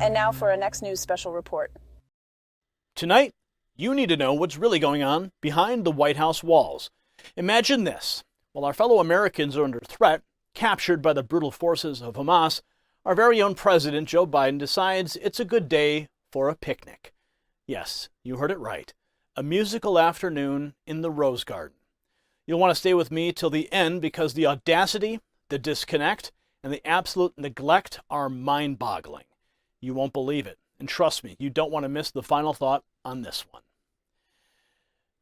And now for our next news special report. Tonight, you need to know what's really going on behind the White House walls. Imagine this. While our fellow Americans are under threat, captured by the brutal forces of Hamas, our very own President Joe Biden decides it's a good day for a picnic. Yes, you heard it right. A musical afternoon in the Rose Garden. You'll want to stay with me till the end because the audacity, the disconnect, and the absolute neglect are mind-boggling. You won't believe it. And trust me, you don't want to miss the final thought on this one.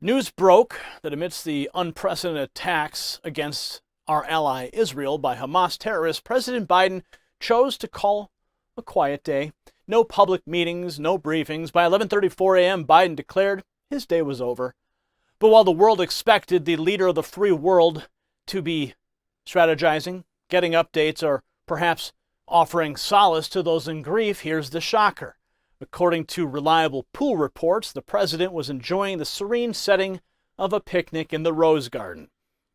News broke that amidst the unprecedented attacks against our ally Israel by Hamas terrorists, President Biden chose to call a quiet day. No public meetings, no briefings. By 11:34 a.m., Biden declared his day was over. But while the world expected the leader of the free world to be strategizing, getting updates, or perhaps offering solace to those in grief, here's the shocker. According to reliable pool reports, the president was enjoying the serene setting of a picnic in the Rose Garden.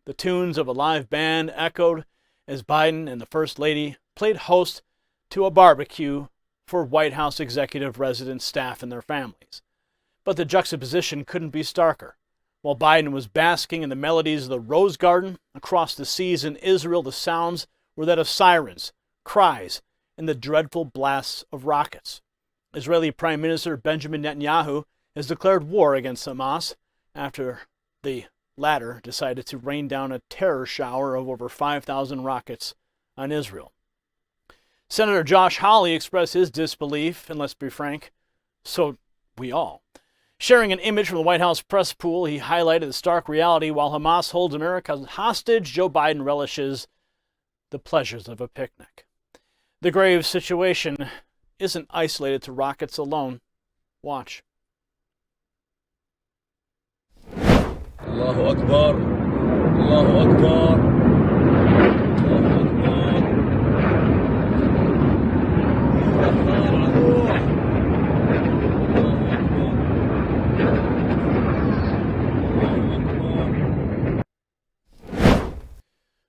The tunes of a live band echoed as Biden and the First Lady played host to a barbecue for White House executive residents, staff, and their families. But the juxtaposition couldn't be starker. While Biden was basking in the melodies of the Rose Garden, across the seas in Israel, the sounds were that of sirens, cries, and the dreadful blasts of rockets. Israeli Prime Minister Benjamin Netanyahu has declared war against Hamas after the latter decided to rain down a terror shower of over 5,000 rockets on Israel. Senator Josh Hawley expressed his disbelief, and let's be frank, so we all. Sharing an image from the White House press pool, he highlighted the stark reality. While Hamas holds America hostage, Joe Biden relishes the pleasures of a picnic. The grave situation isn't isolated to rockets alone. Watch. Allahu Akbar. Allahu Akbar.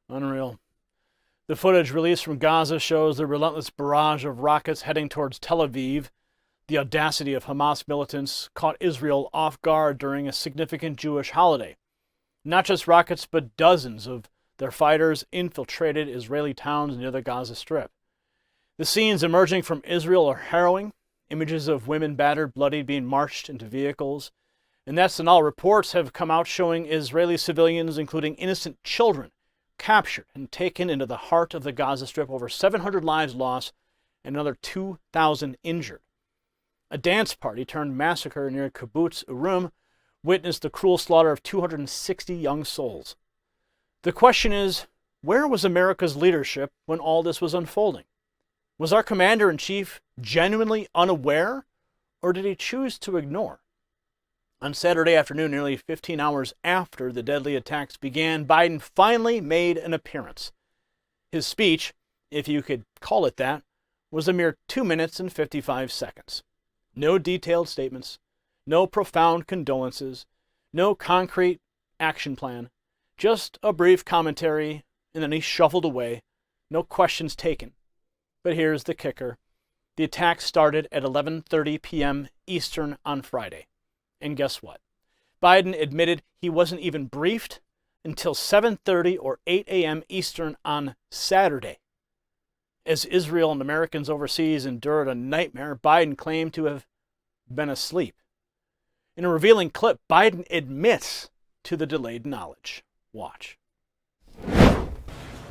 Unreal. The footage released from Gaza shows the relentless barrage of rockets heading towards Tel Aviv. The audacity of Hamas militants caught Israel off guard during a significant Jewish holiday. Not just rockets, but dozens of their fighters infiltrated Israeli towns near the Gaza Strip. The scenes emerging from Israel are harrowing. Images of women battered, bloodied, being marched into vehicles. And that's not all. Reports have come out showing Israeli civilians, including innocent children, captured and taken into the heart of the Gaza Strip, over 700 lives lost and another 2,000 injured. A dance party turned massacre near Kibbutz Urim witnessed the cruel slaughter of 260 young souls. The question is, where was America's leadership when all this was unfolding? Was our commander-in-chief genuinely unaware, or did he choose to ignore? On Saturday afternoon, nearly 15 hours after the deadly attacks began, Biden finally made an appearance. His speech, if you could call it that, was a mere 2 minutes and 55 seconds. No detailed statements, no profound condolences, no concrete action plan, just a brief commentary, and then he shuffled away, no questions taken. But here's the kicker. The attack started at 11:30 p.m. Eastern on Friday. And guess what? Biden admitted he wasn't even briefed until 7:30 or 8 a.m. Eastern on Saturday. As Israel and Americans overseas endured a nightmare, Biden claimed to have been asleep. In a revealing clip, Biden admits to the delayed knowledge. Watch.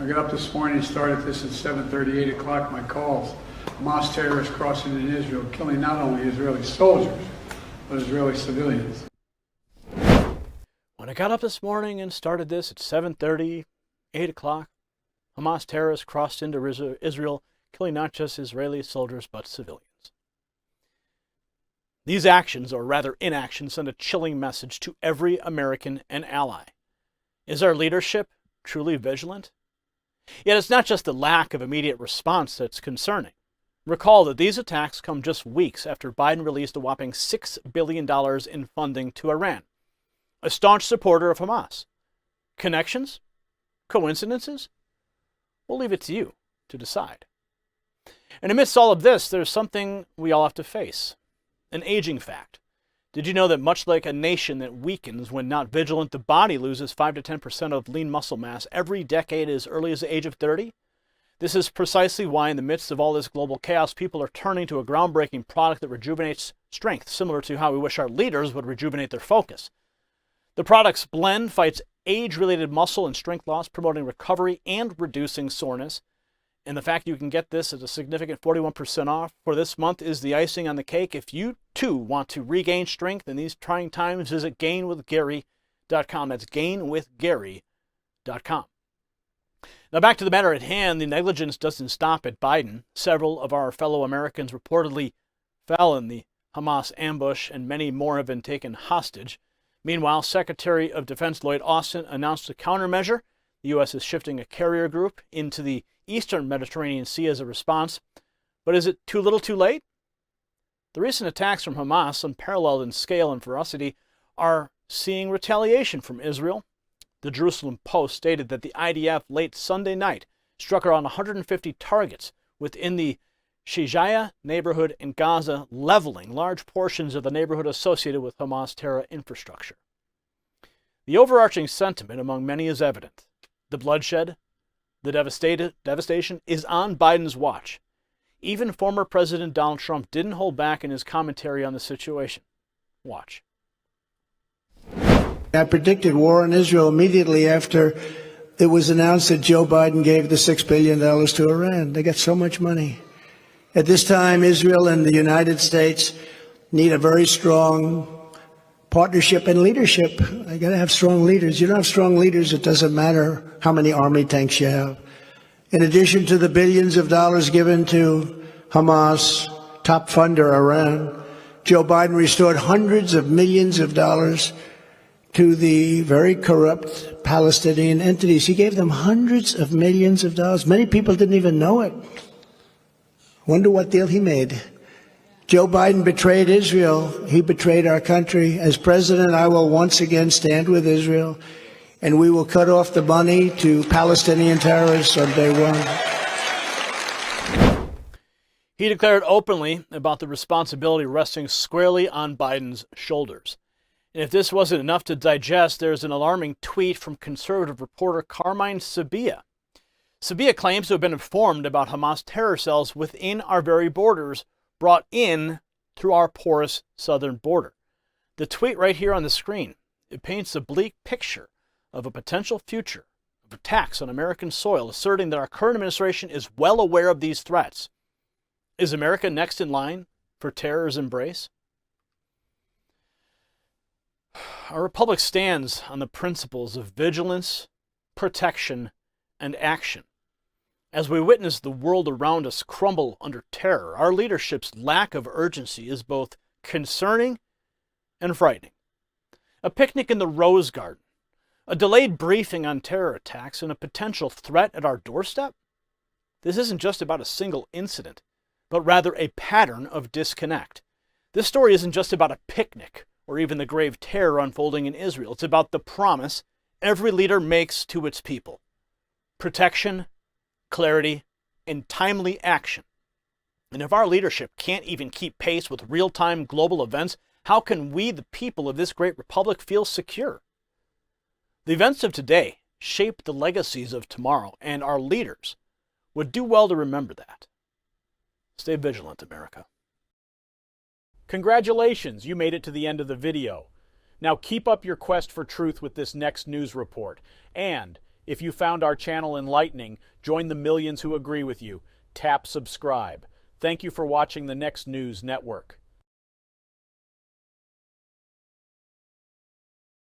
I got up this morning and started this at 7:30, 8 o'clock, my calls. Hamas terrorists crossing into Israel, killing not only Israeli soldiers, but Israeli civilians. When I got up this morning and started this at 7:30, 8 o'clock, Hamas terrorists crossed into Israel, killing not just Israeli soldiers, but civilians. These actions, or rather inaction, send a chilling message to every American and ally. Is our leadership truly vigilant? Yet it's not just the lack of immediate response that's concerning. Recall that these attacks come just weeks after Biden released a whopping $6 billion in funding to Iran, a staunch supporter of Hamas. Connections? Coincidences? We'll leave it to you to decide. And amidst all of this, there's something we all have to face, an aging fact. Did you know that much like a nation that weakens when not vigilant, the body loses 5 to 10% of lean muscle mass every decade as early as the age of 30? This is precisely why in the midst of all this global chaos, people are turning to a groundbreaking product that rejuvenates strength, similar to how we wish our leaders would rejuvenate their focus. The product's blend fights age-related muscle and strength loss, promoting recovery and reducing soreness. And the fact you can get this at a significant 41% off for this month is the icing on the cake. If you, too, want to regain strength in these trying times, visit gainwithgary.com. That's gainwithgary.com. Now back to the matter at hand, the negligence doesn't stop at Biden. Several of our fellow Americans reportedly fell in the Hamas ambush, and many more have been taken hostage. Meanwhile, Secretary of Defense Lloyd Austin announced a countermeasure. The U.S. is shifting a carrier group into the eastern Mediterranean Sea as a response. But is it too little too late? The recent attacks from Hamas, unparalleled in scale and ferocity, are seeing retaliation from Israel. The Jerusalem Post stated that the IDF late Sunday night struck around 150 targets within the Shijaya neighborhood in Gaza, leveling large portions of the neighborhood associated with Hamas terror infrastructure. The overarching sentiment among many is evident. The bloodshed, the devastation is on Biden's watch. Even former President Donald Trump didn't hold back in his commentary on the situation. Watch. I predicted war on Israel immediately after it was announced that Joe Biden gave the $6 billion to Iran. They got so much money. At this time, Israel and the United States need a very strong partnership and leadership. I got to have strong leaders. You don't have strong leaders, it doesn't matter how many army tanks you have. In addition to the billions of dollars given to Hamas, top funder Iran, Joe Biden restored hundreds of millions of dollars to the very corrupt Palestinian entities. He gave them hundreds of millions of dollars. Many people didn't even know it. Wonder what deal he made. Joe Biden betrayed Israel. He betrayed our country. As president, I will once again stand with Israel, and we will cut off the money to Palestinian terrorists on day one. He declared openly about the responsibility resting squarely on Biden's shoulders. And if this wasn't enough to digest, there's an alarming tweet from conservative reporter Carmine Sabia. Sabia claims to have been informed about Hamas terror cells within our very borders, brought in through our porous southern border. The tweet right here on the screen, it paints a bleak picture of a potential future of attacks on American soil, asserting that our current administration is well aware of these threats. Is America next in line for terror's embrace? Our republic stands on the principles of vigilance, protection, and action. As we witness the world around us crumble under terror, our leadership's lack of urgency is both concerning and frightening. A picnic in the Rose Garden, a delayed briefing on terror attacks, and a potential threat at our doorstep? This isn't just about a single incident, but rather a pattern of disconnect. This story isn't just about a picnic or even the grave terror unfolding in Israel. It's about the promise every leader makes to its people: protection, clarity, and timely action. And if our leadership can't even keep pace with real-time global events, how can we, the people of this great republic, feel secure? The events of today shape the legacies of tomorrow, and our leaders would do well to remember that. Stay vigilant, America. Congratulations, you made it to the end of the video. Now keep up your quest for truth with this next news report. And if you found our channel enlightening, join the millions who agree with you. Tap subscribe. Thank you for watching the Next News Network.